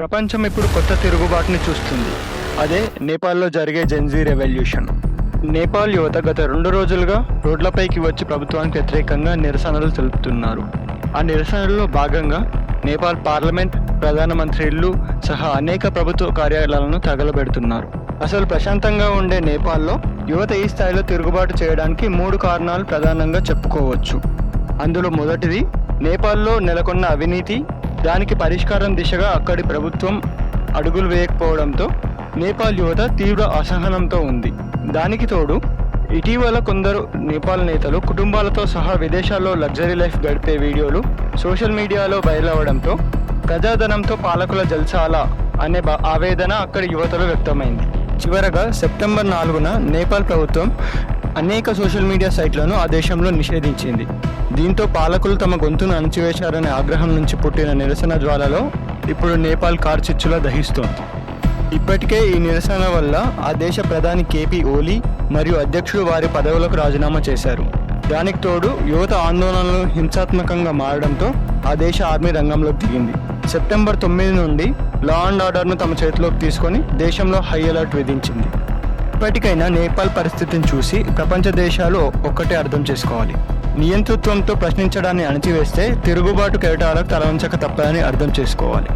ప్రపంచం ఇప్పుడు కొత్త తిరుగుబాటుని చూస్తుంది. అదే నేపాల్లో జరిగే జెన్జీ రెవల్యూషన్. నేపాల్ యువత గత 2 రోజులుగా రోడ్లపైకి వచ్చి ప్రభుత్వానికి వ్యతిరేకంగా నిరసనలు తెలుపుతున్నారు. ఆ నిరసనల్లో భాగంగా నేపాల్ పార్లమెంట్, ప్రధానమంత్రి ఇల్లు సహా అనేక ప్రభుత్వ కార్యాలయాలను తగలబెడుతున్నారు. అసలు ప్రశాంతంగా ఉండే నేపాల్లో యువత ఈ స్థాయిలో తిరుగుబాటు చేయడానికి 3 కారణాలు ప్రధానంగా చెప్పుకోవచ్చు. అందులో మొదటిది నేపాల్లో నెలకొన్న అవినీతి. దానికి పరిష్కారం దిశగా అక్కడి ప్రభుత్వం అడుగులు వేయకపోవడంతో నేపాల్ యువత తీవ్ర అసహనంతో ఉంది. దానికి తోడు ఇటీవల కొందరు నేపాల్ నేతలు కుటుంబాలతో సహా విదేశాల్లో లగ్జరీ లైఫ్ గడిపే వీడియోలు సోషల్ మీడియాలో బయలవడంతో ప్రజాధనంతో పాలకుల జల్సాలా అనే ఆవేదన అక్కడి యువతలో వ్యక్తమైంది. చివరగా సెప్టెంబర్ 4న నేపాల్ ప్రభుత్వం అనేక సోషల్ మీడియా సైట్లను ఆ దేశంలో నిషేధించింది. దీంతో పాలకులు తమ గొంతును అణచివేశారనే ఆగ్రహం నుంచి పుట్టిన నిరసన జ్వాలలో ఇప్పుడు నేపాల్ కార్చిచ్చులా దహిస్తోంది. ఇప్పటికే ఈ నిరసన వల్ల ఆ దేశ ప్రధాని కేపీ ఓలీ మరియు అధ్యక్షుడు వారి పదవులకు రాజీనామా చేశారు. దానికి తోడు యువత ఆందోళనలు హింసాత్మకంగా మారడంతో ఆ దేశ ఆర్మీ రంగంలోకి దిగింది. సెప్టెంబర్ 9 నుండి లా అండ్ ఆర్డర్ను తమ చేతిలోకి తీసుకొని దేశంలో హై అలర్ట్ విధించింది. ఇప్పటికైనా నేపాల్ పరిస్థితిని చూసి ప్రపంచ దేశాలు ఒక్కటే అర్థం చేసుకోవాలి. నియంతృత్వంతో ప్రశ్నించడాన్ని అణచివేస్తే తిరుగుబాటు కెరటాలకు తలవంచక తప్పదని అర్థం చేసుకోవాలి.